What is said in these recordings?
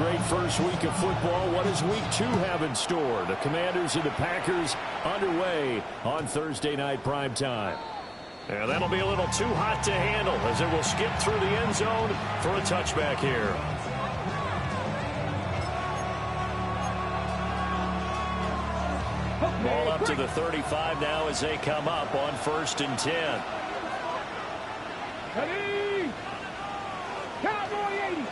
great first week of football. What does week 2 have in store? The Commanders and the Packers underway on Thursday night primetime. And that'll be a little too hot to handle as it will skip through the end zone for a touchback here. Ball up to the 35 now as they come up on 1st and 10. Ready? Cowboy 80.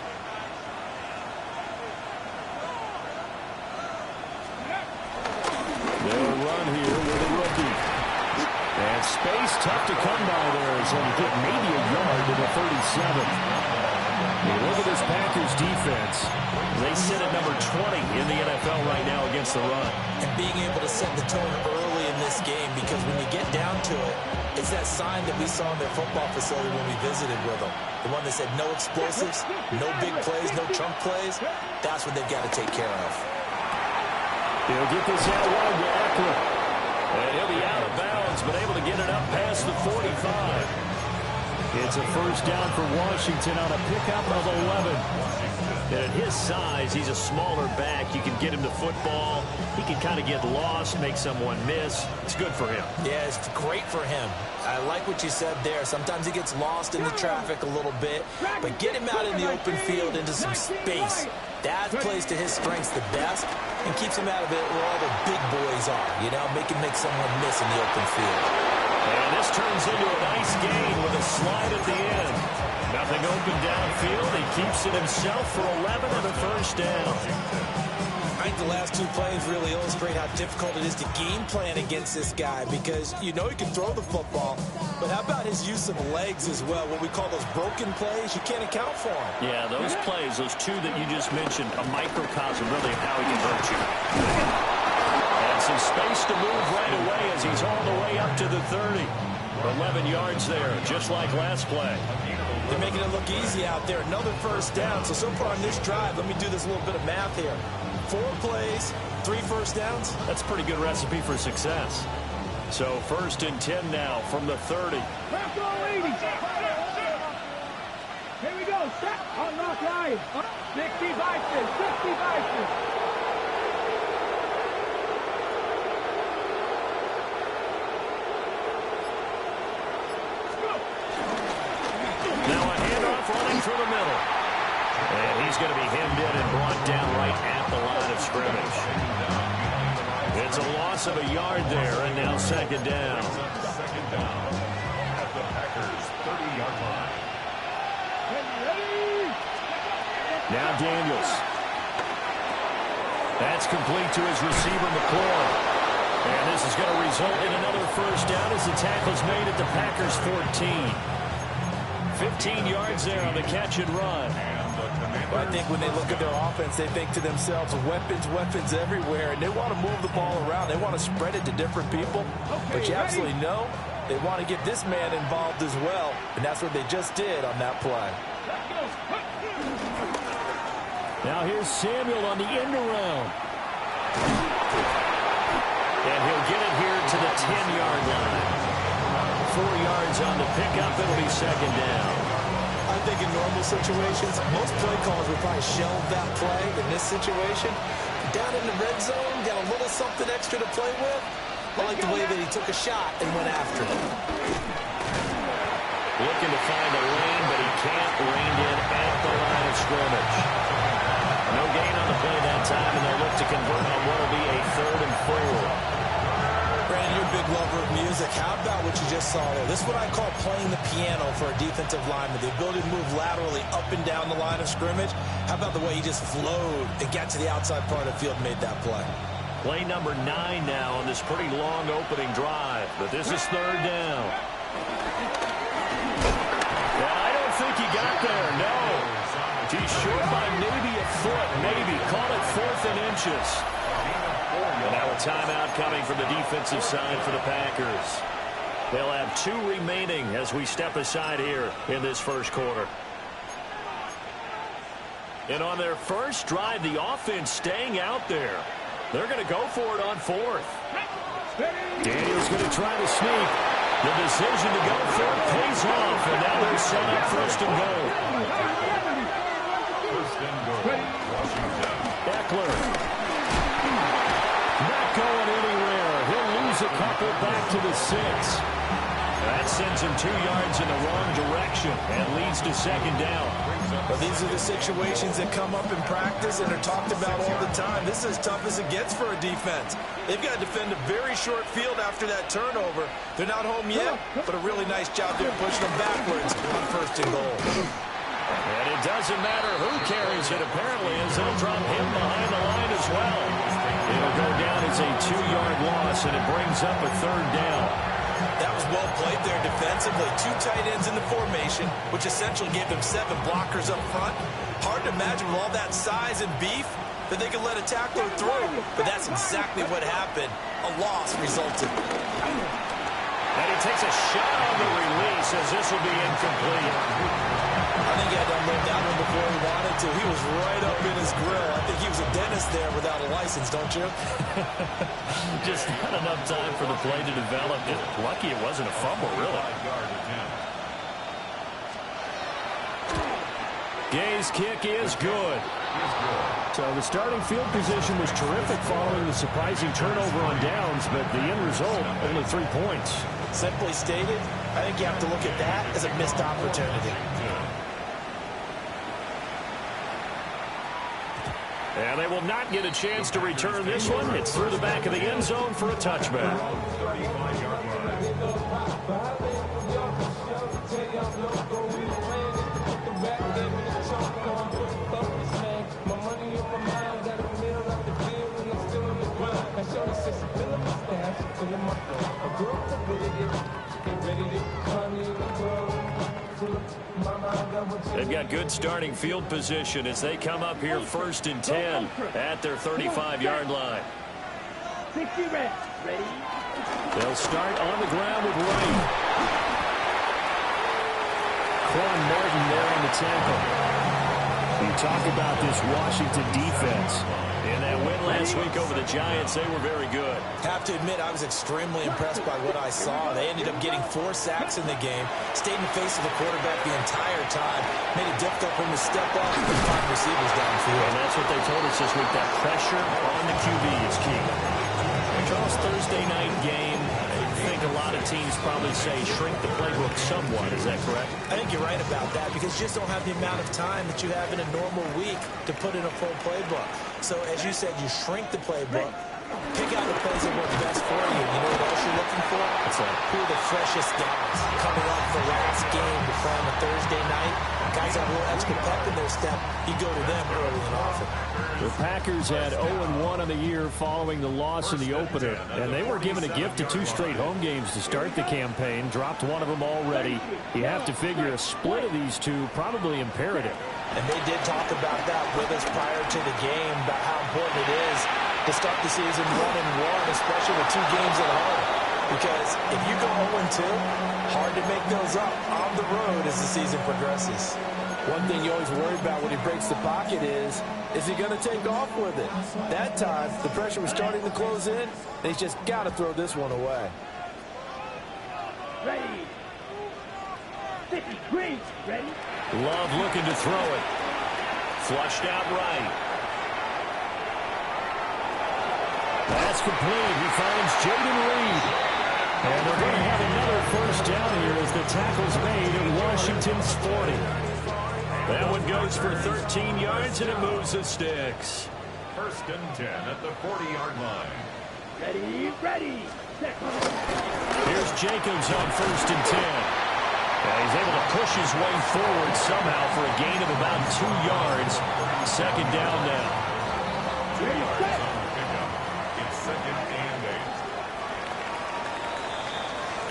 They'll run here with a rookie. And space tough to come by there as he'll get maybe a yard to the 37. Look at this Packers defense. They sit at number 20 in the NFL right now against the run. And being able to set the tone early in this game, because when you get down to it, it's that sign that we saw in their football facility when we visited with them. The one that said no explosives, no big plays, no chunk plays. That's what they've got to take care of. He'll get this out wide to Eckler. And he'll be out of bounds, but able to get it up past the 45. It's a first down for Washington on a pickup of 11. And at his size, he's a smaller back. You can get him the football. He can kind of get lost, make someone miss. It's good for him. Yeah, it's great for him. I like what you said there. Sometimes he gets lost in the traffic a little bit, but get him out in the open field into some space. That plays to his strengths the best and keeps him out of it where all the big boys are, you know, make someone miss in the open field. And this turns into a nice gain with a slide at the end. Nothing open downfield. He keeps it himself for 11 and a first down. I think the last 2 plays really illustrate how difficult it is to game plan against this guy, because you know he can throw the football, but how about his use of legs as well? What we call those broken plays, you can't account for them. Yeah, those plays, those 2 that you just mentioned, a microcosm really of how he can hurt you. And some space to move right away as he's all the way up to the 30. 11 yards there, just like last play. They're making it look easy out there. Another first down. So far on this drive, let me do this little bit of math here. 4 plays, 3 first downs. That's a pretty good recipe for success. So 1st and 10 now from the 30. Back on 80. Here we go. Set on rock line. 60 Bison. 60 Bison. Now a handoff running through the middle. And he's going to be hemmed in and brought down right at the line of scrimmage. It's a loss of a yard there, and now 2nd down. Second down at the Packers' 30-yard line. Now Daniels. That's complete to his receiver, McCoy. And this is going to result in another first down as the tackle's made at the Packers' 14. 15 yards there on the catch and run. Well, I think when they look at their offense, they think to themselves, weapons everywhere, and they want to move the ball around. They want to spread it to different people. But you absolutely know they want to get this man involved as well, and that's what they just did on that play. Now here's Samuel on the end around. And he'll get it here to the 10-yard line. 4 yards on the pickup. It'll be 2nd down. I think in normal situations, most play callers would probably shelve that play. In this situation, down in the red zone, got a little something extra to play with. I like the way that he took a shot and went after it. Looking to find a lane, but he can't. Reined in at the line of scrimmage. No gain on the play that time, and they'll look to convert on what will be a 3rd and 4. Brandon, you're a big lover of music. How about what you just saw there? This is what I call playing the piano for a defensive lineman. The ability to move laterally up and down the line of scrimmage. How about the way he just flowed and got to the outside part of the field and made that play? Play number 9 now on this pretty long opening drive. But this is 3rd down. And I don't think he got there, no. He's short by maybe a foot, maybe. Call it 4th and inches. And now a timeout coming from the defensive side for the Packers. They'll have 2 remaining as we step aside here in this first quarter. And on their first drive, the offense staying out there. They're going to go for it on 4th. Daniels going to try to sneak. The decision to go for it pays off, and now they're set up 1st and goal. 1st and goal. Washington. Eckler. Not going anywhere. He'll lose a couple back to the 6. That sends him 2 yards in the wrong direction and leads to second down. Well, these are the situations that come up in practice and are talked about all the time. This is as tough as it gets for a defense. They've got to defend a very short field after that turnover. They're not home yet, but a really nice job there pushing them backwards on 1st and goal. And it doesn't matter who carries it, apparently, as they'll drop him behind the line as well. It'll go down as a 2-yard loss, and it brings up a 3rd down. That was well played there defensively. 2 tight ends in the formation, which essentially gave them 7 blockers up front. Hard to imagine with all that size and beef that they could let a tackler through, but that's exactly what happened. A loss resulted. And he takes a shot on the release as this will be incomplete. I think he had to unload that one before he wanted to. He was right up in his grill. I think he was a dentist there without a license, don't you? Just not enough time for the play to develop. Just lucky it wasn't a fumble, really. Gay's kick is good. So the starting field position was terrific following the surprising turnover on downs, but the end result, only 3 points. Simply stated, I think you have to look at that as a missed opportunity. And they will not get a chance to return this one. It's through the back of the end zone for a touchback. They've got good starting field position as they come up here 1st and 10 at their 35-yard line. 60 reps. Ready? They'll start on the ground with Ray. Quan Martin there on the tackle. You talk about this Washington defense. In that win last week over the Giants, they were very good. Have to admit, I was extremely impressed by what I saw. They ended up getting 4 sacks in the game, stayed in the face of the quarterback the entire time, made it difficult for him to step up and find receivers downfield. And that's what they told us this week, that pressure on the QB is key. And Charles, Thursday night game, I think a lot of teams probably say shrink the playbook somewhat. Is that correct? I think you're right about that because you just don't have the amount of time that you have in a normal week to put in a full playbook. So, as you said, you shrink the playbook, pick out the plays that work best for you. You know what else you're looking for? Who are the freshest guys coming off the last game to play on a Thursday night? Guys have a little extra pep in their step. You go to them early and often. The Packers had 0-1 on the year following the loss in the opener, and they were given a gift of 2 straight home games to start the campaign. Dropped one of them already. You have to figure a split of these 2 probably imperative. And they did talk about that with us prior to the game, about how important it is to start the season 1-1, especially with 2 games at home. Because if you go 0-2, hard to make those up on the road as the season progresses. One thing you always worry about when he breaks the pocket is he going to take off with it? That time, the pressure was starting to close in, and he's just got to throw this one away. Ready? 50 green. Ready? Love looking to throw it. Flushed out right. That's complete. He finds Jaden Reed. And they're going to have another 1st down here as the tackle's made at Washington's 40. That one goes for 13 yards, and it moves the sticks. 1st and 10 at the 40-yard line. Ready? Ready? Set. Here's Jacobs on 1st and 10. He's able to push his way forward somehow for a gain of about 2 yards. 2nd down now. 2 yards on the pickup. It's 2nd and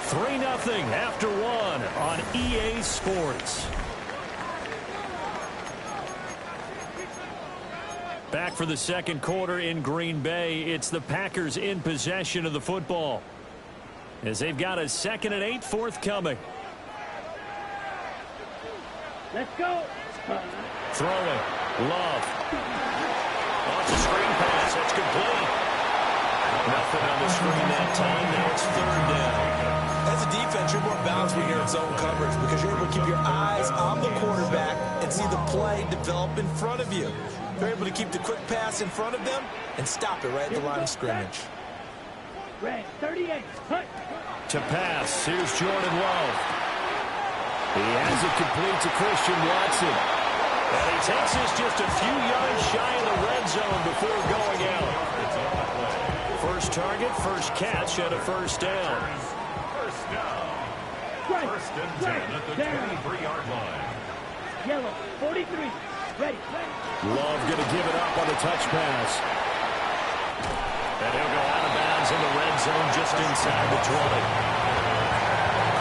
8. 3-0 after 1 on EA Sports. Back for the 2nd quarter in Green Bay. It's the Packers in possession of the football, as they've got a 2nd and 8 forthcoming. Let's go. Throwing. Love. Off the screen pass. That's complete. Nothing on the screen that time. Now it's 3rd down. As a defense, you're more balanced when you're in zone coverage because you're able to keep your eyes on the quarterback and see the play develop in front of you. They're able to keep the quick pass in front of them and stop it right at the line of scrimmage. Red 38. Hut. To pass, here's Jordan Love. He has it complete to Christian Watson. And he takes this just a few yards shy of the red zone before going out. First target, first catch, and a first down. First down. First and 10 at the 23-yard line. Yellow 43. Ready. Love going to give it up on the touch pass. And he'll go out of bounds in the red zone just inside the 20.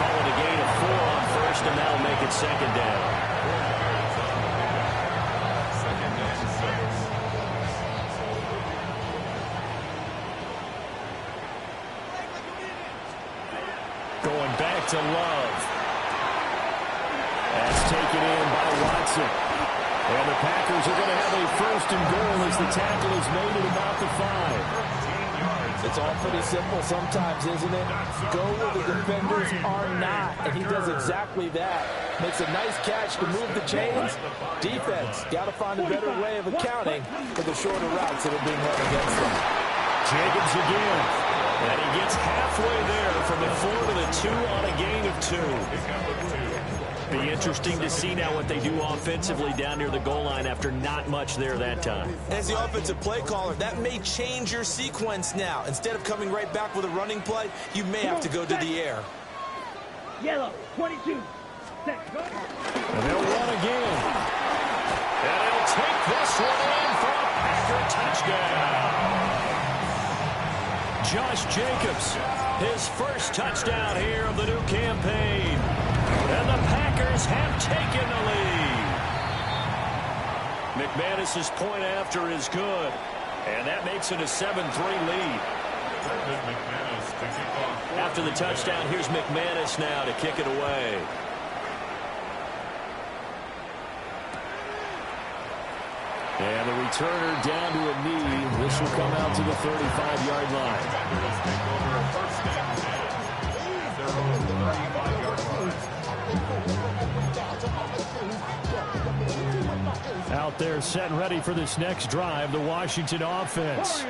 Call it a gain of 4 on first, and that'll make it second down. Second and 6. Going back to Love. That's taken in by Watson. And the Packers are going to have a first and goal as the tackle is made at about the 5. It's all pretty simple sometimes, isn't it? Go where the defenders are not, and he does exactly that. Makes a nice catch to move the chains. Defense, got to find a better way of accounting for the shorter routes that are being run against them. Jacobs again. And he gets halfway there from the 4 to the 2 on a gain of 2. Be interesting to see now what they do offensively down near the goal line after not much there that time. As the offensive play caller, that may change your sequence now. Instead of coming right back with a running play, you may have to go to the air. Yellow 22. And they'll run again. And he'll take this one in for a Packer touchdown. Josh Jacobs, his first touchdown here of the new campaign. And the Packers have taken the lead. McManus's point after is good. And that makes it a 7-3 lead. After the touchdown, here's McManus now to kick it away. And the returner down to a knee. This will come out to the 35-yard line. Out there set and ready for this next drive, the Washington offense.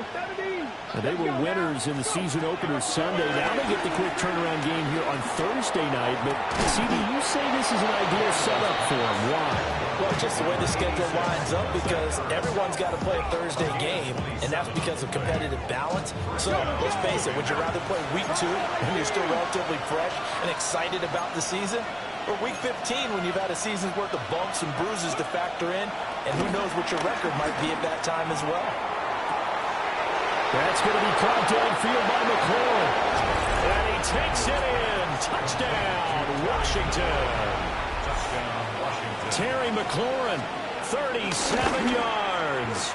And they were winners in the season opener Sunday. Now they get the quick turnaround game here on Thursday night. But, CD, you say this is an ideal setup for them. Why? Well, just the way the schedule lines up, because everyone's got to play a Thursday game, and that's because of competitive balance. So, let's face it, would you rather play week 2 when you're still relatively fresh and excited about the season? Or week 15 when you've had a season's worth of bumps and bruises to factor in, and who knows what your record might be at that time as well. That's going to be caught downfield by McLaurin. And he takes it in. Touchdown, Washington. Touchdown, Washington. Terry McLaurin, 37 yards.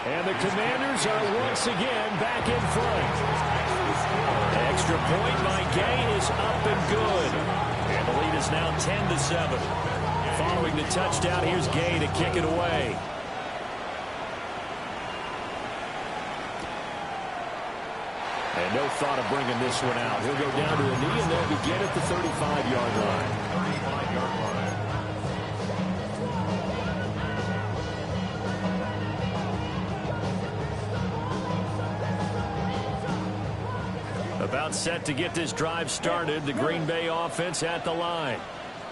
And the Commanders are once again back in front. Extra point by Gay is up and good. And the lead is now 10-7. Following the touchdown, here's Gay to kick it away. And no thought of bringing this one out. He'll go down to a knee, and they'll begin at the 35-yard line. 35-yard line. About set to get this drive started. The Green Bay offense at the line.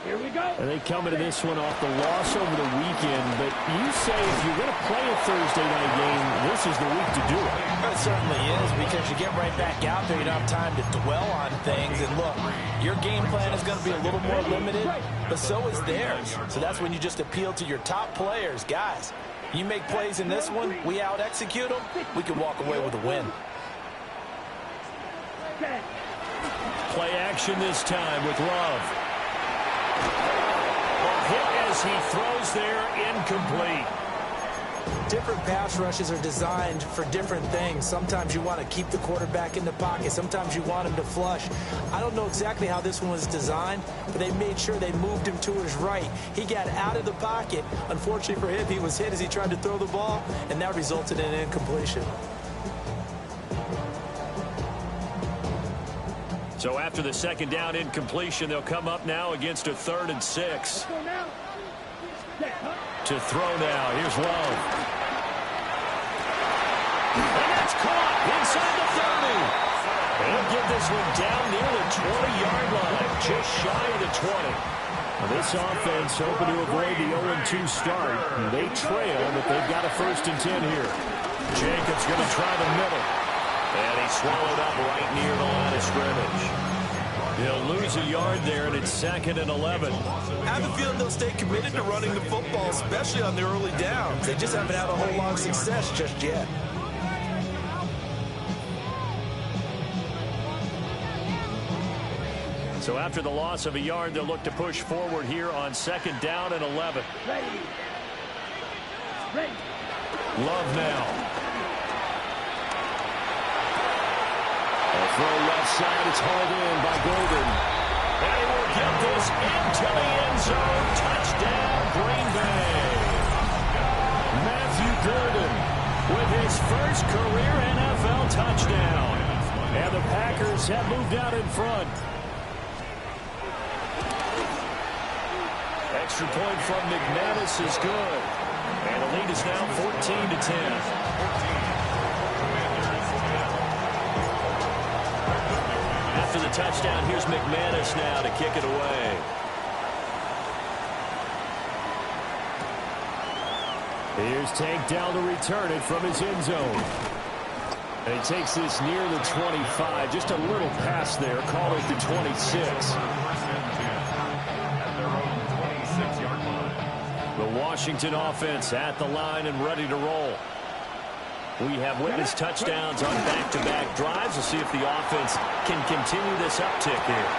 Here we go. And they come into this one off the loss over the weekend. But you say if you're going to play a Thursday night game, this is the week to do it. It certainly is, because you get right back out there. You don't have time to dwell on things. And look, your game plan is going to be a little more limited, but so is theirs. So that's when you just appeal to your top players. Guys, you make plays in this one, we out-execute them, we can walk away with a win. Play action this time with Love. Hit as he throws there, incomplete. Different pass rushes are designed for different things. Sometimes you want to keep the quarterback in the pocket. Sometimes you want him to flush. I don't know exactly how this one was designed, but they made sure they moved him to his right. He got out of the pocket. Unfortunately for him, he was hit as he tried to throw the ball, and that resulted in an incompletion. So after the second down incompletion, they'll come up now against a 3rd and 6. To throw now. Here's Love. this one down near the 20-yard line, just shy of the 20. Well, this offense hoping to avoid the 0-2 start. They trail, but they've got a 1st and 10 here. Jacobs going to try the middle. And he's swallowed up right near the line of scrimmage. He'll lose a yard there, and it's 2nd and 11. I have a feeling they'll stay committed to running the football, especially on the early downs. They just haven't had a whole lot of success just yet. So after the loss of a yard, they'll look to push forward here on 2nd down and 11. Ready. Love now. Throw left side, it's hauled in by Golden. And he will get this into the end zone. Touchdown, Green Bay. Matthew Golden with his first career NFL touchdown. And the Packers have moved out in front. Extra point from McManus is good. And the lead is now 14-10. After the touchdown, here's McManus now to kick it away. Here's Tank down to return it from his end zone. And he takes this near the 25. Just a little pass there. Call it the 26. The Washington offense at the line and ready to roll. We have witnessed touchdowns on back-to-back drives. We'll see if the offense can continue this uptick here.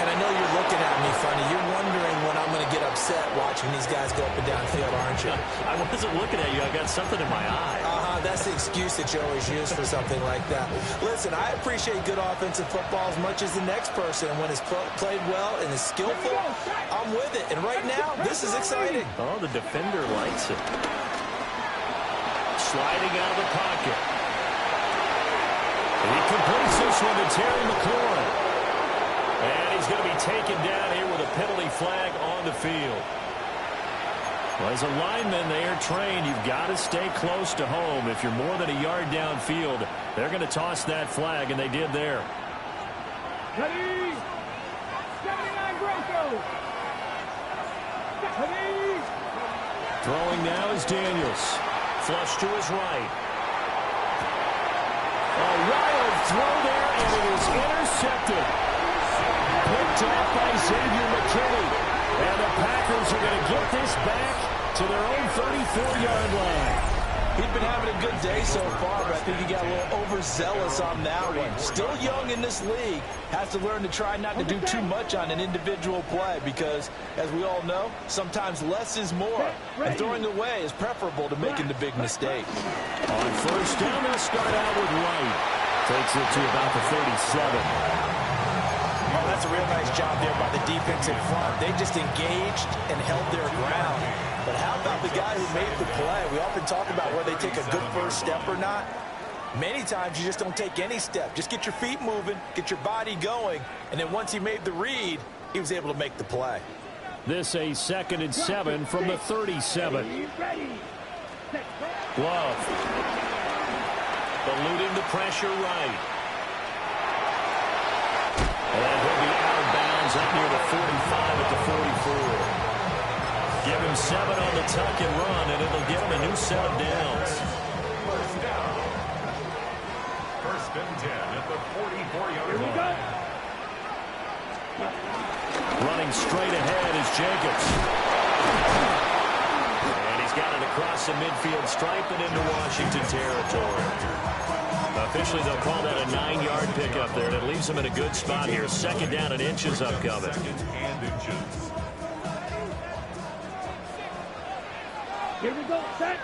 And I know you're looking at me funny. You're wondering when I'm going to get upset watching these guys go up and down field, aren't you? I wasn't looking at you. I got something in my eye. That's the excuse that you always use for something like that. Listen, I appreciate good offensive football as much as the next person. And when it's played well and is skillful, I'm with it. And right now, this is exciting. Oh, the defender likes it. Sliding out of the pocket. He completes this one to Terry McLaurin. And he's going to be taken down here with a penalty flag on the field. Well, as a lineman, they are trained. You've got to stay close to home. If you're more than a yard downfield, they're going to toss that flag, and they did there. Ready. 79 Broncos. Ready. Throwing now is Daniels. Flush to his right. A wild throw there, and it is intercepted. Picked off by Xavier McKinney. And the Packers are going to get this back to their own 34-yard line. He's been having a good day so far, but I think he got a little overzealous on that one. Still young in this league. Has to learn to try not to do too much on an individual play because, as we all know, sometimes less is more. And throwing away is preferable to making the big mistake. On 1st down, they'll start out with Wright. Takes it to about the 37. Oh, that's a real nice job there by the defense in front. They just engaged and held their ground. But how about the guy who made the play? We often talk about whether they take a good first step or not. Many times you just don't take any step. Just get your feet moving, get your body going, and then once he made the read, he was able to make the play. This a 2nd and 7 from the 37. Love. Eluding the pressure right. And he'll be out of bounds up near the 45 at the 44. Give him 7 on the tuck and run, and it'll give him a new set of downs. 1st and 10 at the 44-yard line. Running straight ahead is Jacobs. And he's got it across the midfield stripe and into Washington territory. Officially, they'll call that a 9-yard pickup there. That leaves them in a good spot here. 2nd down and inches upcoming. Here we go. Set.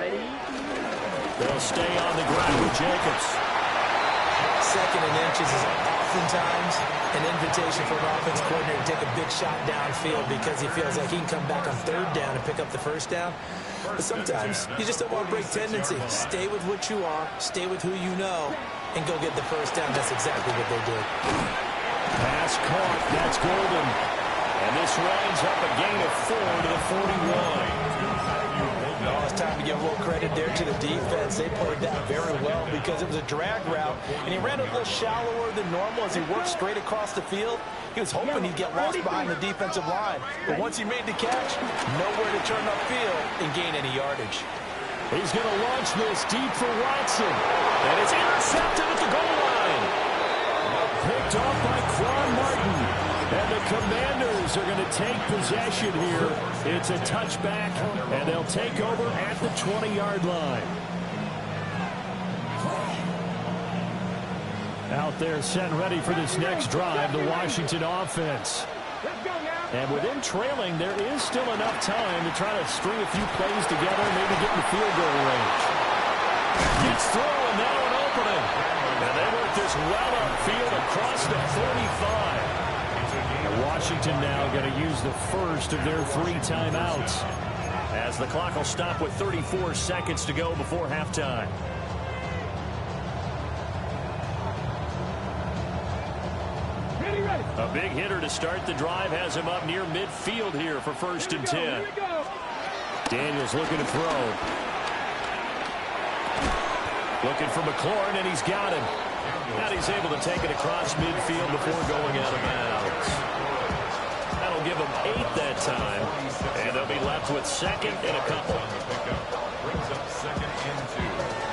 Ready. They'll stay on the ground with Jacobs. 2nd and inches is oftentimes an invitation for an offense coordinator to take a big shot downfield because he feels like he can come back on 3rd down and pick up the 1st down. But sometimes you just don't want to break tendency. Stay with what you are, stay with who you know, and go get the 1st down. That's exactly what they did. Pass caught. That's Golden. And this winds up a gain of 4 to the 41. Oh, it's time to give a little credit there to the defense. They played that very well because it was a drag route, and he ran a little shallower than normal as he worked straight across the field. He was hoping he'd get lost behind the defensive line, but once he made the catch, nowhere to turn upfield and gain any yardage. He's going to launch this deep for Watson, and it's intercepted at the goal line. Picked off by Quan Martin, and the Commanders are going to take possession here. It's a touchback, and they'll take over at the 20-yard line. Out there set and ready for this next drive, the Washington offense. And with them trailing, there is still enough time to try to string a few plays together, maybe get in the field goal range. Gets through, and now an opening. And they work this well upfield across the 45. And Washington now going to use the first of their 3 timeouts, as the clock will stop with 34 seconds to go before halftime. A big hitter to start the drive has him up near midfield here for 1st and 10. Daniels looking to throw. Looking for McLaurin, and he's got him. And he's able to take it across midfield before going out of bounds. That'll give them 8 that time, and they'll be left with 2nd and a couple. Brings up 2nd and 2.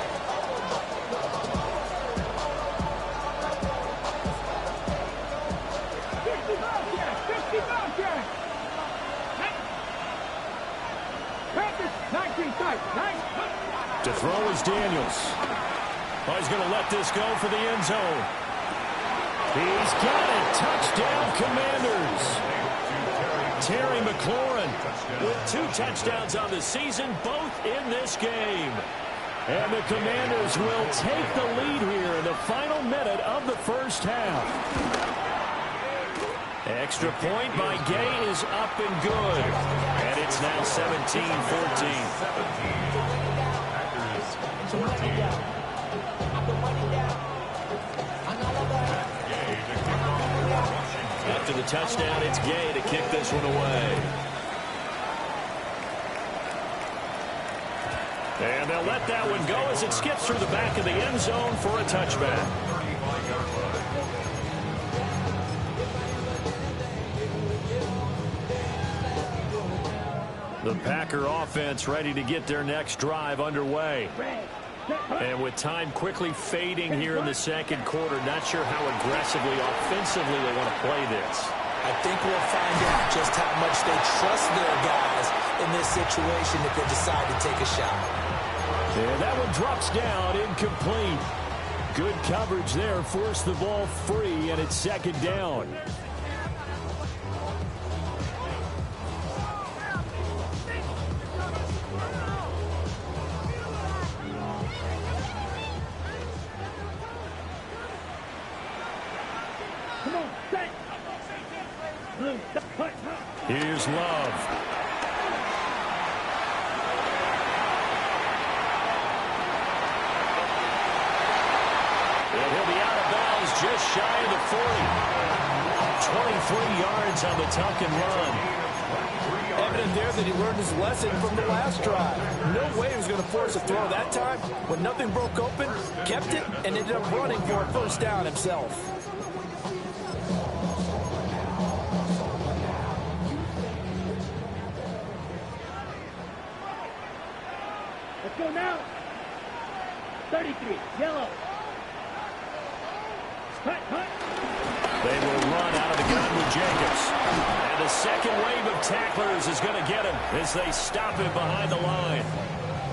To throw is Daniels. Oh, he's going to let this go for the end zone. He's got it. Touchdown, Commanders. Terry McLaurin with 2 touchdowns on the season, both in this game. And the Commanders will take the lead here in the final minute of the first half. Extra point by Gay is up and good. And it's now 17-14. After the touchdown, it's Gay to kick this one away. And they'll let that one go as it skips through the back of the end zone for a touchback. The Packer offense ready to get their next drive underway. And with time quickly fading here in the second quarter, not sure how aggressively, offensively they want to play this. I think we'll find out just how much they trust their guys in this situation if they decide to take a shot. And that one drops down, incomplete. Good coverage there, forced the ball free, and it's 2nd down. Here's Love. And he'll be out of bounds just shy of the 40. 23 yards on the tuck and run. Evident there that he learned his lesson from the last drive. No way he was going to force a throw that time. When nothing broke open, kept it, and ended up running for a 1st down himself. Let's go now. 33, yellow. Hut. They will run out of the gun with Jacobs. And the second wave of tacklers is going to get him as they stop him behind the line.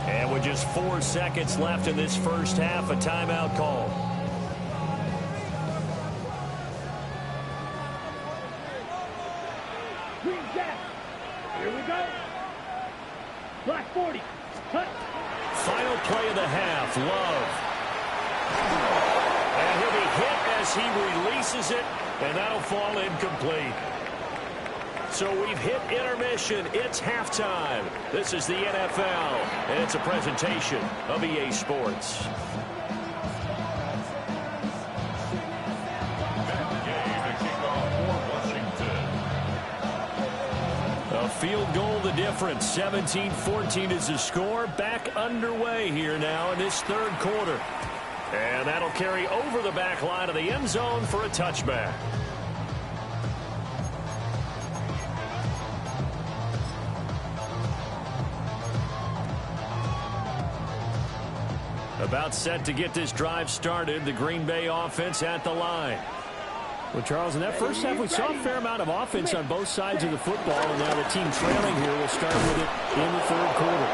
And with just 4 seconds left in this first half, a timeout call. Green Jack. Here we go. Black 40. Hut. Final play of the half, Love. And he'll be hit as he releases it, and that'll fall incomplete. So we've hit intermission. It's halftime. This is the NFL, and it's a presentation of EA Sports. A field goal the difference. 17-14 is the score. Back underway here now in this third quarter. And that'll carry over the back line of the end zone for a touchback. About set to get this drive started. The Green Bay offense at the line. Well, Charles, in that first half, we saw a fair amount of offense on both sides of the football, and now the team trailing here will start with it in the third quarter.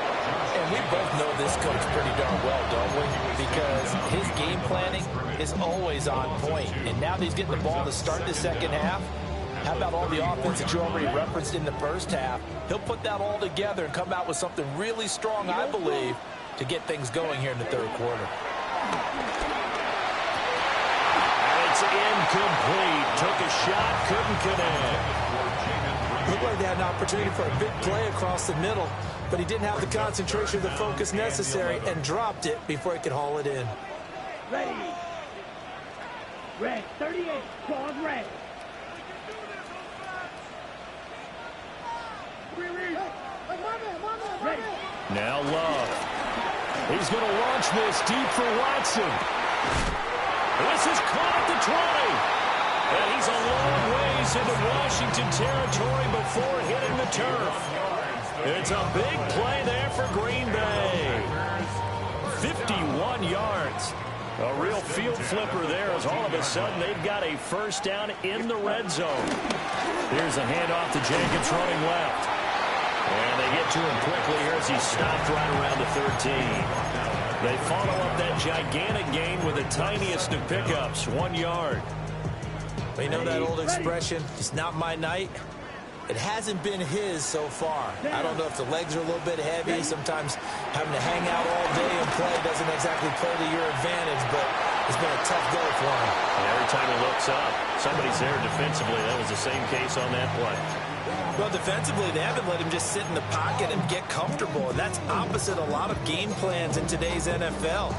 And we both know this coach pretty darn well, don't we? Because his game planning is always on point. And now that he's getting the ball to start the second half, how about all the offense that you already referenced in the first half? He'll put that all together and come out with something really strong, I believe, to get things going here in the third quarter. It's incomplete. Took a shot, couldn't connect. Looked like they had an opportunity for a big play across the middle, but he didn't have the concentration or the focus necessary and dropped it before he could haul it in. Ready. Red, 38. Pause red. Ready. Now Love. He's going to launch this deep for Watson. This is caught at the 20. And he's a long ways into Washington territory before hitting the turf. It's a big play there for Green Bay. 51 yards. A real field flipper there as all of a sudden they've got a first down in the red zone. Here's a handoff to Jenkins running left. And they get to him quickly here as he stopped right around the 13. They follow up that gigantic gain with the tiniest of pickups, 1 yard. But you know that old expression, it's not my night? It hasn't been his so far. I don't know if the legs are a little bit heavy. Sometimes having to hang out all day and play doesn't exactly play to your advantage, but it's been a tough go for him. And every time he looks up, somebody's there defensively. That was the same case on that play. Well, defensively, they haven't let him just sit in the pocket and get comfortable, and that's opposite a lot of game plans in today's NFL.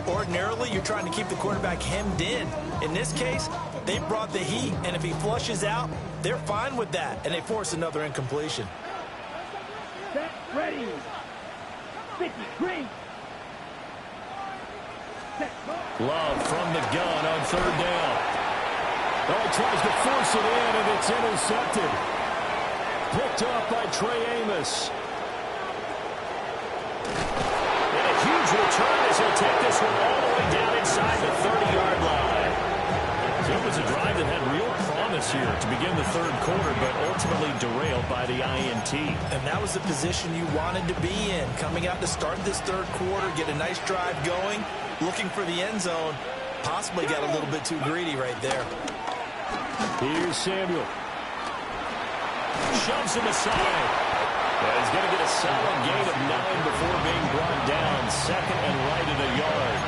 Ordinarily, you're trying to keep the quarterback hemmed in. In this case, they brought the heat, and if he flushes out, they're fine with that, and they force another incompletion. Set, ready. 50, green. Set, Love from the gun on third down. Oh, tries to force it in, and it's intercepted. Picked up by Trey Amos. And a huge return as he'll take this one all the way down inside the 30-yard line. So it was a drive that had real promise here to begin the third quarter, but ultimately derailed by the INT. And that was the position you wanted to be in. Coming out to start this third quarter, get a nice drive going, looking for the end zone. Possibly got a little bit too greedy right there. Here's Samuel. Shoves him aside. But he's going to get a solid gain of 9 before being brought down. Second and right at a yard.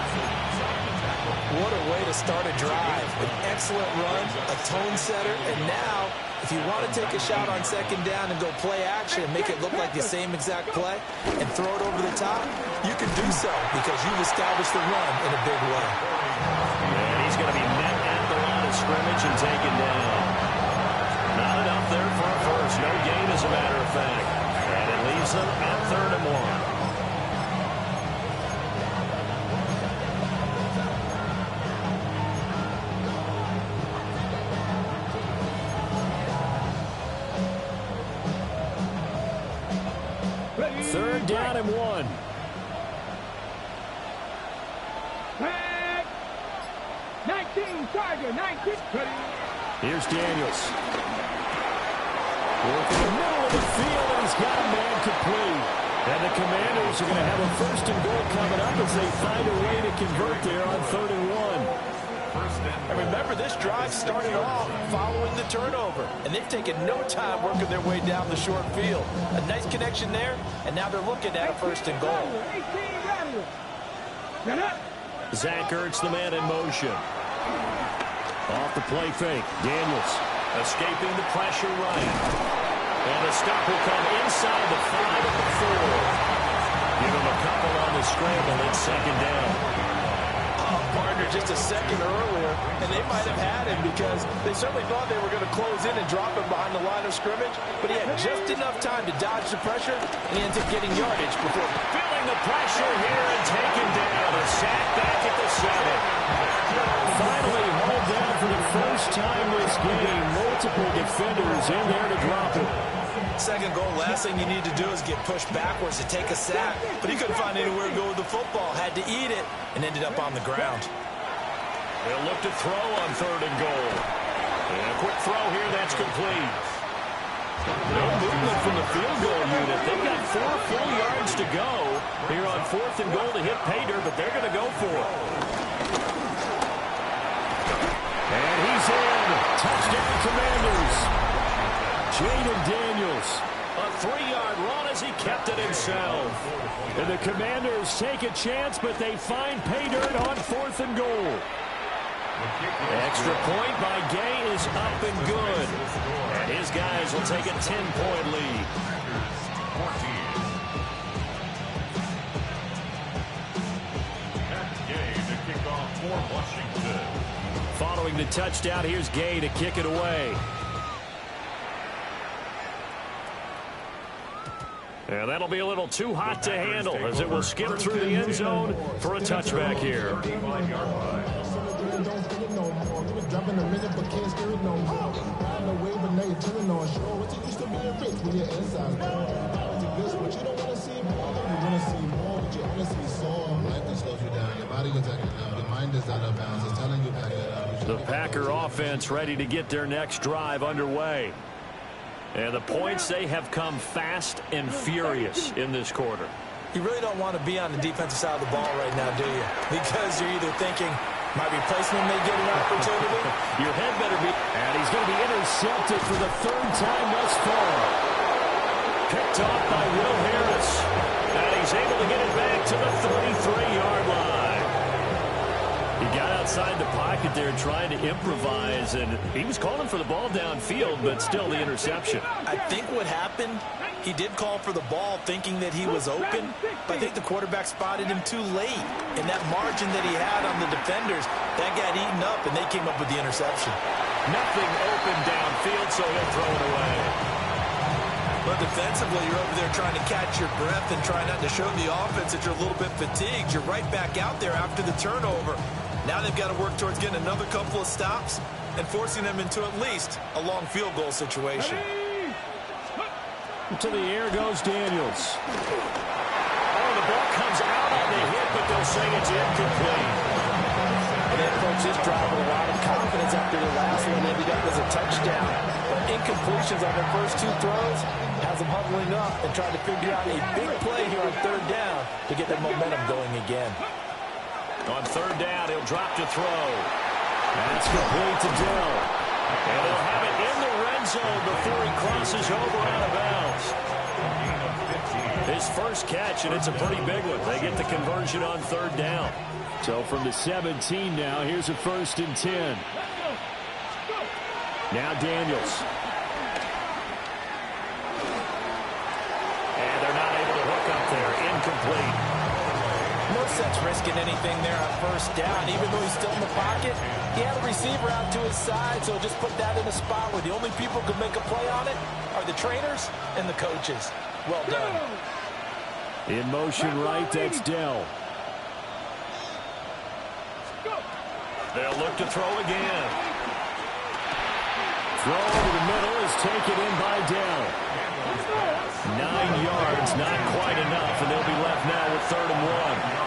What a way to start a drive. An excellent run, a tone setter, and now, if you want to take a shot on second down and go play action and make it look like the same exact play and throw it over the top, you can do so because you've established the run in a big way. And he's going to be met at the line of scrimmage and taken down. Not enough there for a first. No gain, as a matter of fact. And it leaves them at 3rd and 1. Third down and 1. Tag. 19, Charger, 19. Here's Daniels. Working the middle of the field, and he's got a man complete. And the Commanders are going to have a 1st and goal coming up as they find a way to convert there on 3rd and 1. And remember, this drive started off following the turnover, and they've taken no time working their way down the short field. A nice connection there, and now they're looking at a 1st and goal. Zach Ertz, the man in motion. Off the play fake. Daniels escaping the pressure right. And the stop will come inside the 5 at the 4. Give him a couple on the scramble. It's 2nd down. Partner, there just a second earlier, and they might have had him because they certainly thought they were going to close in and drop him behind the line of scrimmage, but he had just enough time to dodge the pressure, and he ends up getting yardage before feeling the pressure here and taken down. A sack back at the 7. Finally hauled down for the first time this game. Multiple defenders in there to drop it. Second goal, last thing you need to do is get pushed backwards to take a sack. But he couldn't find anywhere to go with the football. Had to eat it and ended up on the ground. They'll look to throw on 3rd and goal. And a quick throw here, that's complete. No movement from the field goal unit. They've got 4 full yards to go here on 4th and goal to hit pay dirt, but they're going to go for it. And he's in. Touchdown, Commanders. Jaden Daniels, a 3-yard run as he kept it himself. And the Commanders take a chance, but they find pay dirt on 4th and goal. Extra point by Gay is up and good. And his guys will take a 10-point lead. Gay to kick off for Washington. Following the touchdown, here's Gay to kick it away. And that'll be a little too hot to handle as it will skip through the end zone for a touchback here. The Packer offense ready to get their next drive underway. And the points, they have come fast and furious in this quarter. You really don't want to be on the defensive side of the ball right now, do you? Because you're either thinking, my replacement may get an opportunity. Your head better be. And he's going to be intercepted for the 3rd time thus far. Picked off by Will Harris. And he's able to get it back to the 33-yard line. He got outside the pocket there trying to improvise, and he was calling for the ball downfield, but still the interception. I think what happened, he did call for the ball thinking that he was open, but I think the quarterback spotted him too late. And that margin that he had on the defenders, that got eaten up, and they came up with the interception. Nothing open downfield, so he'll throw it away. But defensively, you're over there trying to catch your breath and try not to show the offense that you're a little bit fatigued. You're right back out there after the turnover. Now they've got to work towards getting another couple of stops and forcing them into at least a long field goal situation. To the air goes Daniels. Oh, the ball comes out on the hit, but they'll say it's incomplete. And then, folks, this drive with a lot of confidence after the last one ended up as a touchdown. But incompletions on their first 2 throws has them huddling up and trying to figure out a big play here on 3rd down to get their momentum going again. On 3rd down, he'll drop to throw. That's complete to Dill. And they'll have it in the red zone before he crosses over out of bounds. His first catch, and it's a pretty big one. They get the conversion on 3rd down. So from the 17 now, here's a 1st and 10. Now Daniels. And they're not able to hook up there. Incomplete. No sense risking anything there on 1st down. Even though he's still in the pocket, he had a receiver out to his side, so just put that in a spot where the only people who can make a play on it are the trainers and the coaches. Well done. In motion right, that's Dell. They'll look to throw again. Throw over the middle is taken in by Dell. 9 yards, not quite enough, and they'll be left now with 3rd and 1.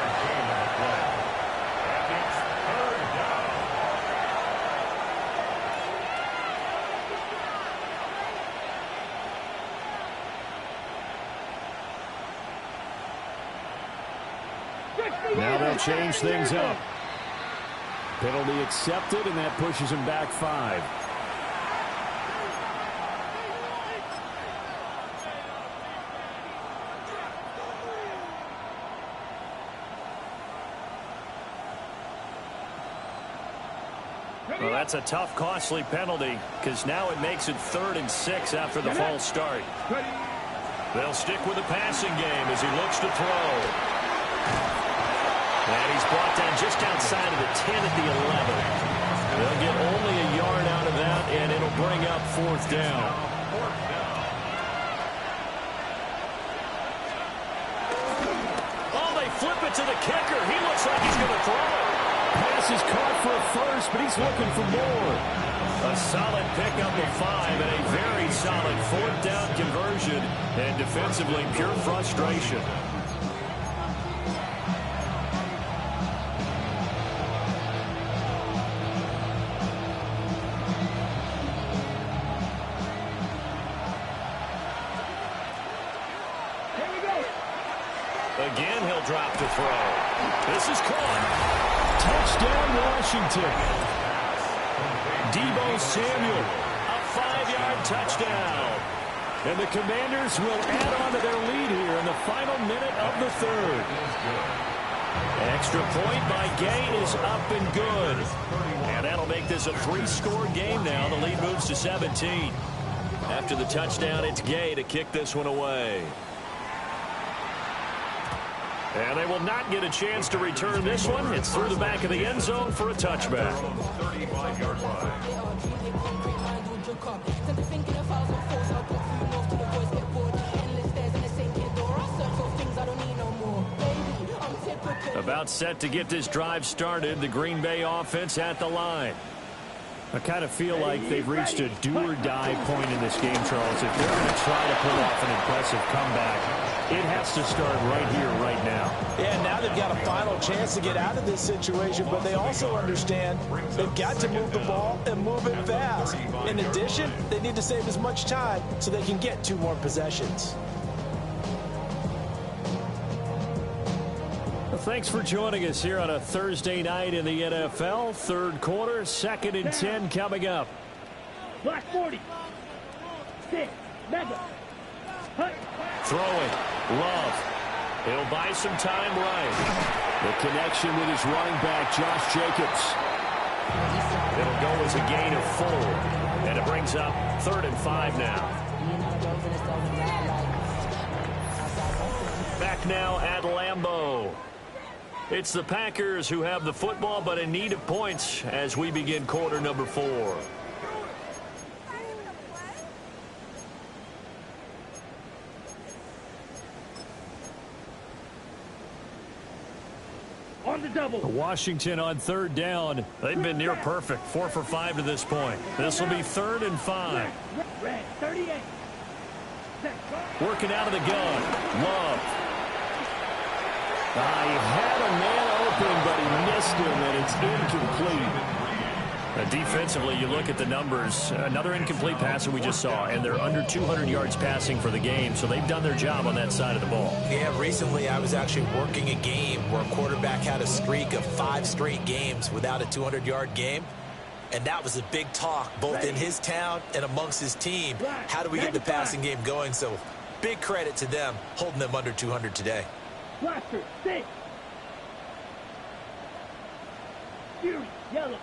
Now they'll change things up. Penalty accepted, and that pushes him back 5. Well, that's a tough, costly penalty because now it makes it 3rd and 6 after the false start. They'll stick with the passing game as he looks to throw. And he's brought down just outside of the 10 at the 11. They'll get only a yard out of that, and it'll bring up 4th down. Oh, they flip it to the kicker. He looks like he's going to throw it. Pass is caught for a first, but he's looking for more. A solid pickup of 5 and a very solid 4th down conversion. And defensively, pure frustration. Again, he'll drop to throw. This is caught. Touchdown, Washington. Deebo Samuel, a 5-yard touchdown. And the Commanders will add on to their lead here in the final minute of the 3rd. Extra point by Gay is up and good. And that'll make this a 3-score game now. The lead moves to 17. After the touchdown, it's Gay to kick this one away. And they will not get a chance to return this one. It's through the back of the end zone for a touchback. 35-yard line. About set to get this drive started. The Green Bay offense at the line. I kind of feel like they've reached a do-or-die point in this game, Charles. If they're going to try to pull off an impressive comeback, it has to start right here, right now. Yeah, now they've got a final chance to get out of this situation, but they also understand they've got to move the ball and move it fast. In addition, they need to save as much time so they can get 2 more possessions. Thanks for joining us here on a Thursday night in the NFL. 3rd quarter, 2nd and 10 coming up. Black 40. 6. Mega. Hut. Throwing. Love. He'll buy some time right. The connection with his running back, Josh Jacobs. It'll go as a gain of 4. And it brings up 3rd and 5 now. Back now at Lambeau. It's the Packers who have the football, but in need of points as we begin quarter number 4. On the double. Washington on 3rd down. They've been near perfect. 4 for 5 to this point. This will be 3rd and 5. Red 38. Working out of the gun. Love. He had a man open, but he missed him, and it's incomplete. Defensively, you look at the numbers. Another incomplete pass that we just saw, and they're under 200 yards passing for the game, so they've done their job on that side of the ball. Yeah, recently I was actually working a game where a quarterback had a streak of 5 straight games without a 200-yard game. And that was a big talk, both in his town and amongst his team. How do we get the passing game going? So big credit to them, holding them under 200 today. Blaster 6. Fury yellow.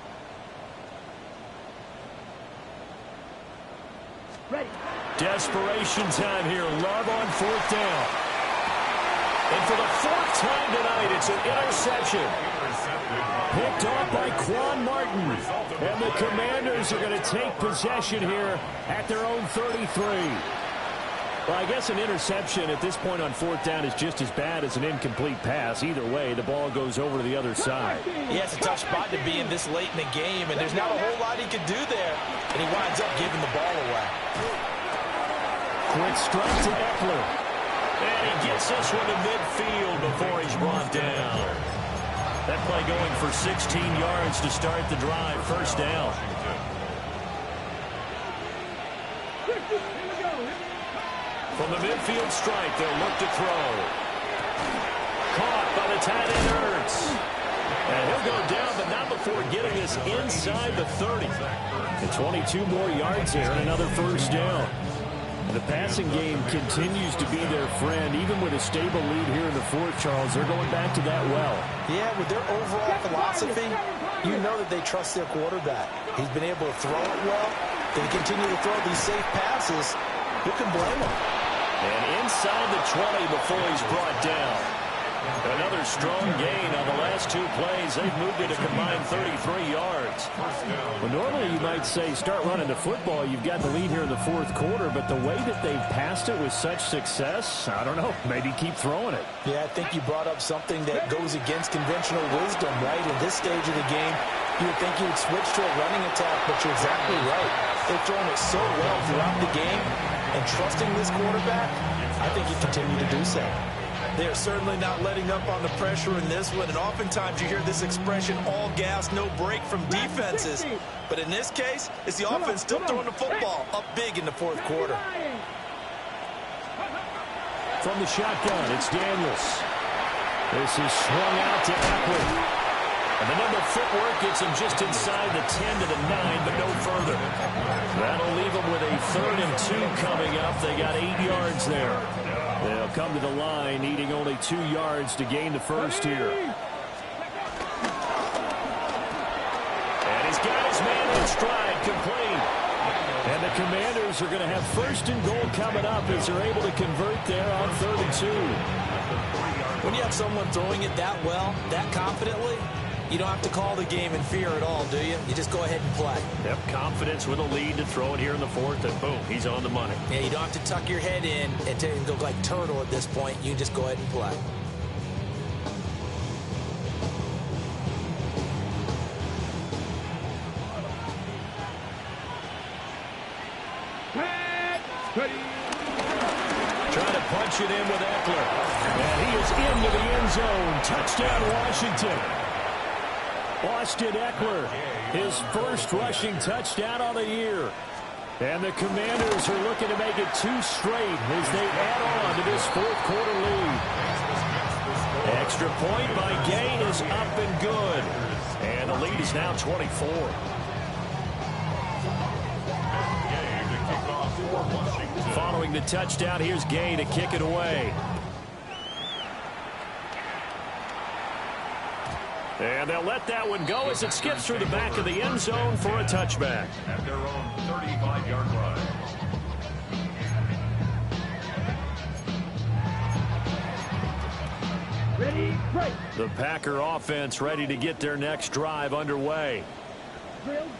Ready. Desperation time here. Love on 4th down. And for the 4th time tonight, it's an interception. Picked off by Quan Martin. And the Commanders are going to take possession here at their own 33. Well, I guess an interception at this point on 4th down is just as bad as an incomplete pass. Either way, the ball goes over to the other side. Yeah, it's a tough spot to be in this late in the game, and there's not a whole lot he could do there. And he winds up giving the ball away. Quick strike to Eckler. And he gets this one to midfield before he's brought down. That play going for 16 yards to start the drive. 1st down. From the midfield strike, they'll look to throw. Caught by the tight end, Ertz. And he'll go down, but not before getting this inside the 30. And 22 more yards here and another 1st down. The passing game continues to be their friend. Even with a stable lead here in the 4th, Charles, they're going back to that well. Yeah, with their overall philosophy, you know that they trust their quarterback. He's been able to throw it well. They continue to throw these safe passes. Who can blame him? And inside the 20 before he's brought down. Another strong gain on the last 2 plays. They've moved it a combined 33 yards. Well, normally you might say start running the football. You've got the lead here in the 4th quarter, but the way that they've passed it with such success, I don't know, maybe keep throwing it. Yeah, I think you brought up something that goes against conventional wisdom, right? In this stage of the game, you would think you would switch to a running attack, but you're exactly right. They've thrown it so well throughout the game, and trusting this quarterback, I think you continue to do so. They're certainly not letting up on the pressure in this one, and oftentimes you hear this expression, all gas, no break from defenses. But in this case, it's the offense still throwing the football up big in the 4th quarter. From the shotgun, it's Daniels. This is swung out to Eckler. And the number footwork gets him just inside the 10 to the 9, but no further. That'll leave them with a 3rd and 2 coming up. They got 8 yards there. They'll come to the line, needing only 2 yards to gain the first here. And he's got his man in stride, complete. And the Commanders are going to have 1st and goal coming up as they're able to convert there on 3rd and 2. When you have someone throwing it that well, that confidently, you don't have to call the game in fear at all, do you? You just go ahead and play. Yep, confidence with a lead to throw it here in the 4th, and boom, he's on the money. Yeah, you don't have to tuck your head in and go like turtle at this point. You just go ahead and play. Trying to punch it in with Eckler. And he is into the end zone. Touchdown, Washington. Austin Eckler, his 1st rushing touchdown on the year. And the Commanders are looking to make it 2 straight as they add on to this 4th quarter lead. Extra point by Gain is up and good. And the lead is now 24. Following the touchdown, here's Gay to kick it away. And they'll let that one go as it skips through the back of the end zone for a touchback. At their own 35-yard line. Ready, break. The Packer offense ready to get their next drive underway.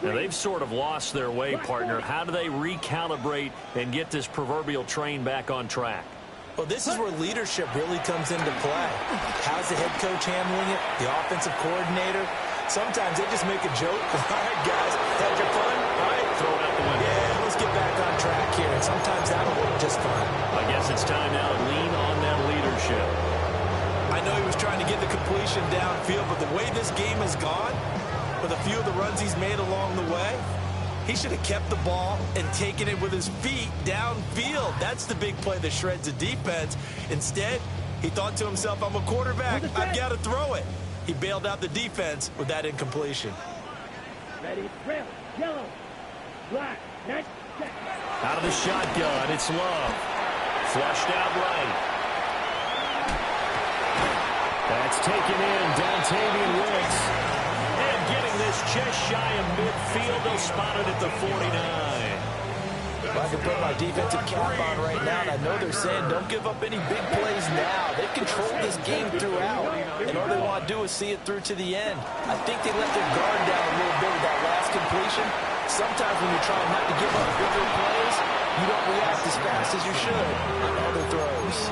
Now, they've sort of lost their way, partner. How do they recalibrate and get this proverbial train back on track? Well, this is where leadership really comes into play. How's the head coach handling it? The offensive coordinator? Sometimes they just make a joke. All right, guys, had your fun? All right, throw it out the window. Yeah, let's get back on track here. And sometimes that'll work just fine. I guess it's time now to lean on that leadership. I know he was trying to get the completion downfield, but the way this game has gone, with a few of the runs he's made along the way, he should have kept the ball and taken it with his feet downfield. That's the big play that shreds the defense. Instead, he thought to himself, I'm a quarterback, I've got to throw it. He bailed out the defense with that incompletion. Ready, red, yellow, black, next, set. Out of the shotgun, it's Love. Flushed out right. That's taken in, Dontavian Wicks. And getting this just shy of midfield, they'll spot it at the 49. If I can put my defensive cap on right now, and I know they're saying don't give up any big plays now. They've controlled this game throughout, and all they want to do is see it through to the end. I think they let their guard down a little bit with that last completion. Sometimes when you're trying not to give up bigger plays, you don't react as fast as you should on other throws.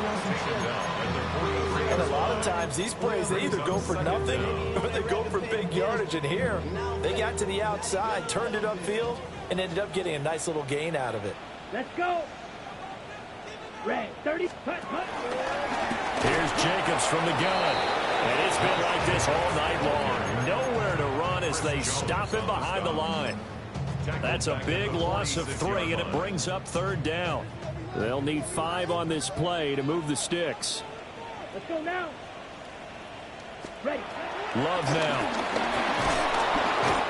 And a lot of times, these plays, they either go for nothing or they go for big yardage. And here, they got to the outside, turned it upfield, and ended up getting a nice little gain out of it. Let's go. Red, 30, cut. Here's Jacobs from the gun. And it's been like this all night long. Nowhere to run as they stop him behind the line. That's a big loss of 3, and it brings up 3rd down. They'll need 5 on this play to move the sticks. Let's go now. Ready. Love now.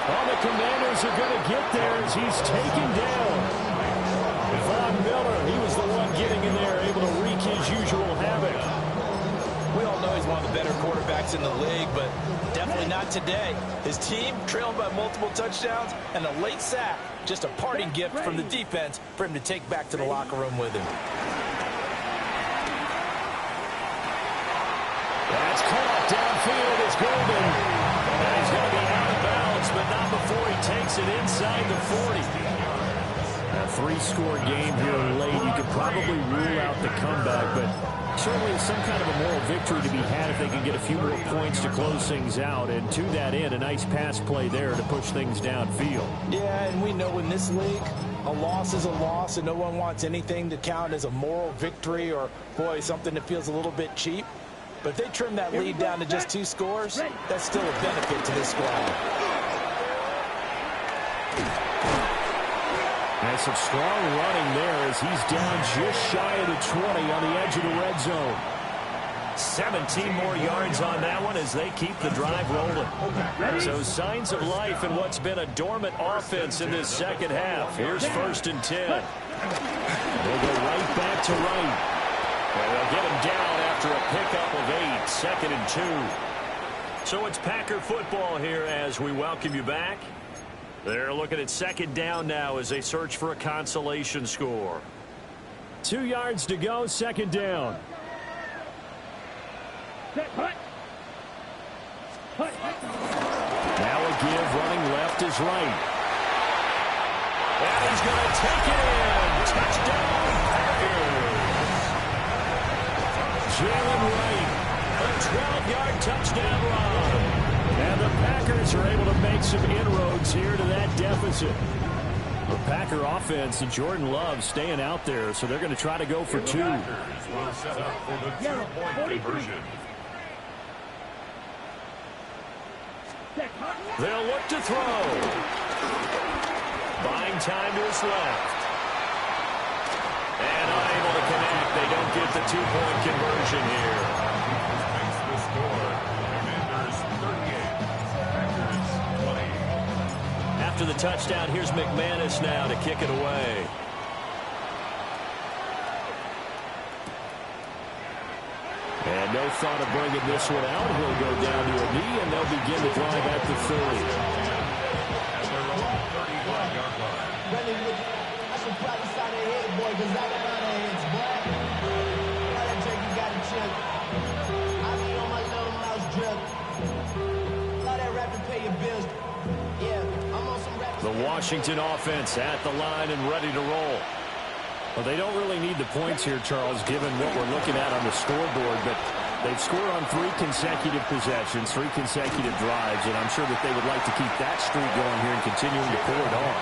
Well, the Commanders are going to get there as he's taken down. Von Miller, he was the one getting in there, able to wreak his usual havoc. We all know he's one of the better quarterbacks in the league, but definitely not today. His team trailing by multiple touchdowns and a late sack, just a parting gift from the defense for him to take back to the locker room with him. That's field is golden. And he's going to be out of bounds, but not before he takes it inside the 40. A three-score game here late. You could probably rule out the comeback, but certainly some kind of a moral victory to be had if they can get a few more points to close things out. And to that end, a nice pass play there to push things downfield. Yeah, and we know in this league, a loss is a loss, and no one wants anything to count as a moral victory or, boy, something that feels a little bit cheap. But if they trim that lead down to just 2 scores, that's still a benefit to this squad. And some strong running there as he's down just shy of the 20 on the edge of the red zone. 17 more yards on that one as they keep the drive rolling. So signs of life in what's been a dormant offense in this second half. Here's 1st and 10. They'll go right back to right. And they'll get him down after a pickup of 8, 2nd and 2. So it's Packer football here as we welcome you back. They're looking at 2nd down now as they search for a consolation score. 2 yards to go, 2nd down. Now a give, running left is right. And he's going to take it in. Touchdown, Packers. Jalen Wright, a 12-yard touchdown run. And the Packers are able to make some inroads here to that deficit. The Packer offense and Jordan Love staying out there, so they're going to try to go for 2. Packers will set up for the 2-point conversion. They'll look to throw. Buying time to his left. And unable to connect. They don't get the 2-point conversion here. This makes the score. Commanders 38. Packers 20. After the touchdown, here's McManus now to kick it away. And no thought of bringing this one out. He'll go down to a knee, and they'll begin the drive at the 30. At their own 35-yard line. I should probably sign a head, boy, because I got out of heads, boy. Now that turkey got a chip. I be on my little mouse drip. All that rapping pay your bills. Yeah, I'm on some rap. The Washington offense at the line and ready to roll. Well, they don't really need the points here, Charles, given what we're looking at on the scoreboard, but they've scored on 3 consecutive possessions, 3 consecutive drives, and I'm sure that they would like to keep that streak going here and continuing to pull it on.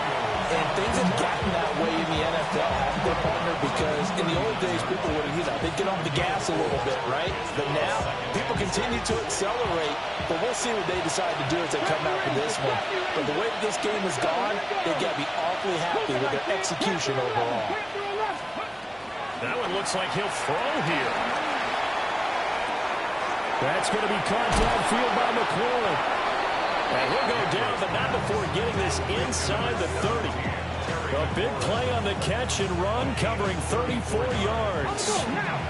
And things have gotten that way in the NFL, haven't they, partner? Because in the old days, people would, they'd get off the gas a little bit, right? But now, people continue to accelerate, but we'll see what they decide to do as they come out for this one. But the way that this game has gone, they've got to be awfully happy with their execution overall. That one looks like he'll throw here. That's going to be caught downfield by McLaurin. And he'll go down, but not before getting this inside the 30. A big play on the catch and run, covering 34 yards.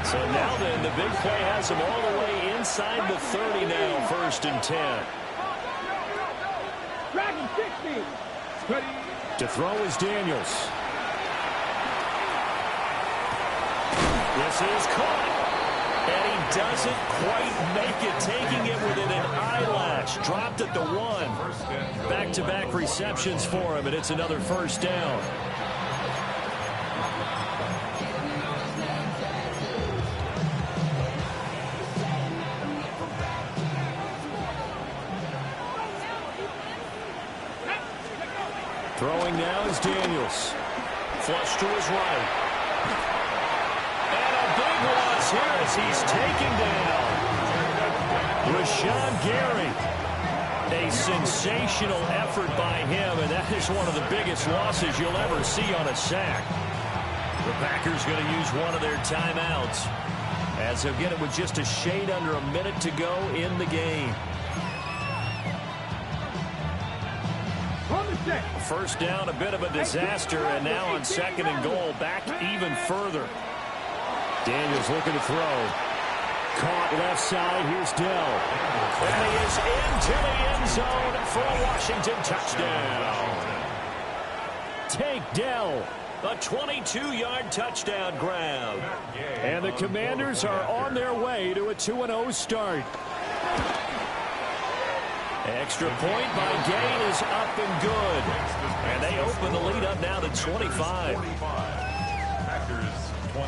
So now then, the big play has him all the way inside the 30 now, 1st and 10. To throw is Daniels. This is caught. And he doesn't quite make it, taking it within an eyelash. Dropped at the 1. Back-to-back receptions for him, and it's another 1st down. Throwing now is Daniels. Flush to his right. Big loss here as he's taken down. Rashawn Gary. A sensational effort by him, and that is one of the biggest losses you'll ever see on a sack. The Packers going to use one of their timeouts as they'll get it with just a shade under a minute to go in the game. 1st down, a bit of a disaster, and now on 2nd and goal, back even further. Daniels looking to throw. Caught left side. Here's Dell. And he is into the end zone for a Washington touchdown. Take Dell. A 22-yard touchdown grab. And the Commanders are on their way to a 2-0 start. Extra point by Gay is up and good. And they open the lead up now to 25. Packers 20.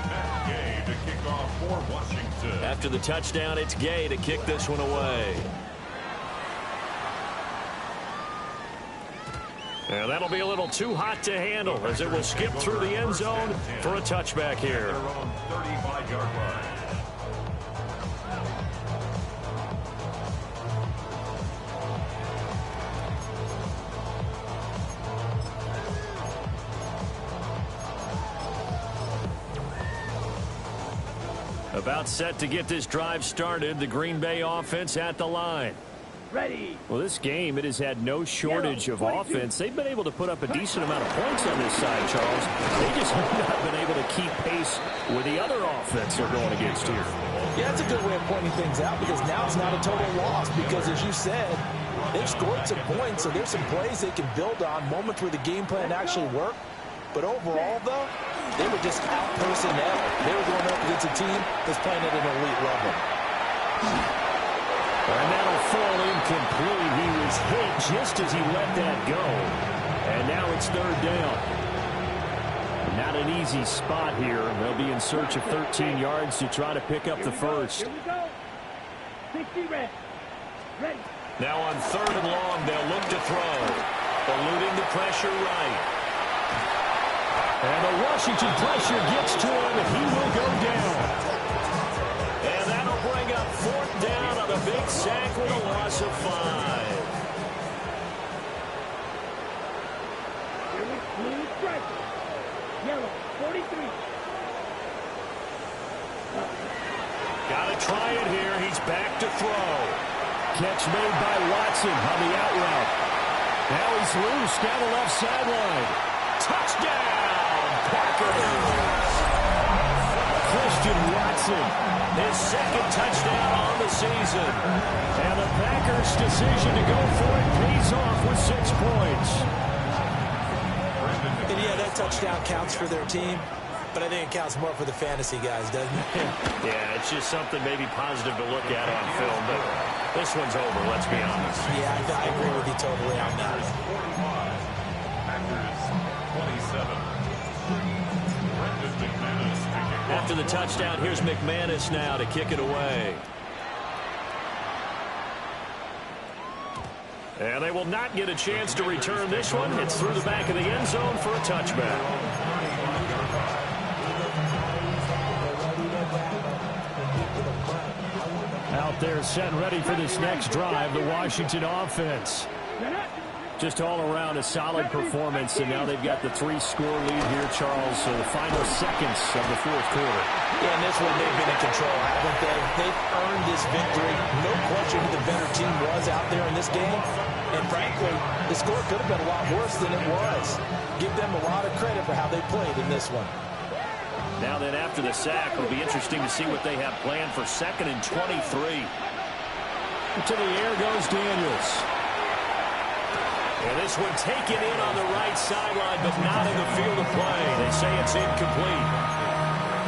Matt Gay to kick off for Washington. After the touchdown, it's Gay to kick this one away. And that'll be a little too hot to handle as it will skip through the end zone for a touchback here. Their own 35-yard line. About set to get this drive started. The Green Bay offense at the line. Ready. Well, this game, it has had no shortage of offense. They've been able to put up a decent amount of points on this side, Charles. They just have not been able to keep pace with the other offense they're going against here. Yeah, that's a good way of pointing things out because now it's not a total loss because, as you said, they've scored some points, so there's some plays they can build on, moments where the game plan actually worked. But overall, though, they were just out personnel. They were going up against a team that's playing at an elite level. And that'll fall incomplete. He was hit just as he let that go. And now it's third down. Not an easy spot here. They'll be in search of 13 yards to try to pick up the first. Here we go. 60 red. Ready. Now on third and long, they'll look to throw. Eluding the pressure right. And the Washington pressure gets to him, and he will go down. And that'll bring up fourth down on a big sack with a loss of 5. Here we blue stripe. Yellow, 43. Got to try it here. He's back to throw. Catch made by Watson on the out route. Now he's loose down the left sideline. Touchdown! Christian Watson, his second touchdown on the season. And the Packers' decision to go for it pays off with 6 points. And yeah, that touchdown counts for their team, but I think it counts more for the fantasy guys, doesn't it? Yeah, it's just something maybe positive to look at on film, but this one's over, let's be honest. Yeah, I agree with you totally on that one. 45. Packers 27. After the touchdown, here's McManus now to kick it away. And they will not get a chance to return this one. It's through the back of the end zone for a touchback. Out there set and ready for this next drive, the Washington offense. Just all around a solid performance, and now they've got the 3-score lead here, Charles, so the final seconds of the fourth quarter. Yeah, and this one they've been in control, haven't they? They've earned this victory. No question who the better team was out there in this game. And frankly, the score could have been a lot worse than it was. Give them a lot of credit for how they played in this one. Now then, after the sack, it'll be interesting to see what they have planned for 2nd and 23. To the air goes Daniels. And this one taken in on the right sideline, but not in the field of play. They say it's incomplete.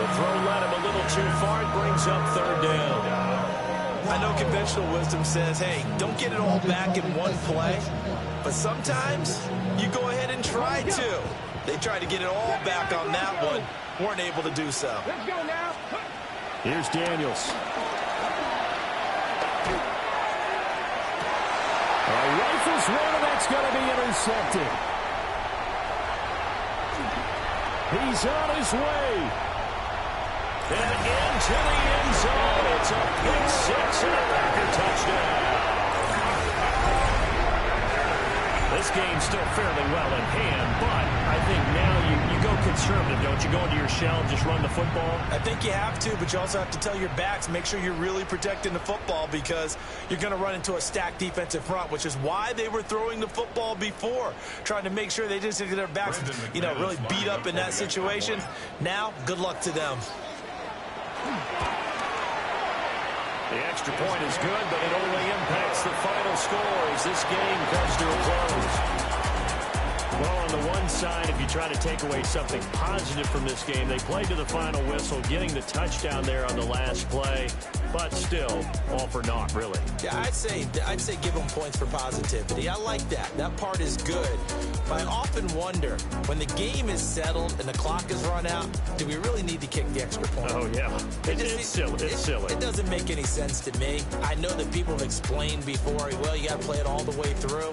The throw led him a little too far. It brings up third down. I know conventional wisdom says, hey, don't get it all back in one play. But sometimes you go ahead and try to. They tried to get it all back on that one. Weren't able to do so. Let's go now. Here's Daniels. A rifles one, and that's going to be intercepted. He's on his way. And into the end zone. It's a pick 6 and a Packer touchdown. This game's still fairly well in hand, but I think now you go conservative, don't you? Go into your shell and just run the football? I think you have to, but you also have to tell your backs, make sure you're really protecting the football because you're going to run into a stacked defensive front, which is why they were throwing the football before, trying to make sure they didn't get their backs, really beat up in that situation. Now, good luck to them. The extra point is good, but it only impacts the final score as this game comes to a close. Well, on the one side, if you try to take away something positive from this game, they played to the final whistle, getting the touchdown there on the last play. but still all for naught, really. Yeah, I'd say give them points for positivity. I like that. That part is good. But I often wonder, when the game is settled and the clock is run out, do we really need to kick the extra point? Oh, yeah. It's silly. It's silly. It doesn't make any sense to me. I know that people have explained before, well, you got to play it all the way through.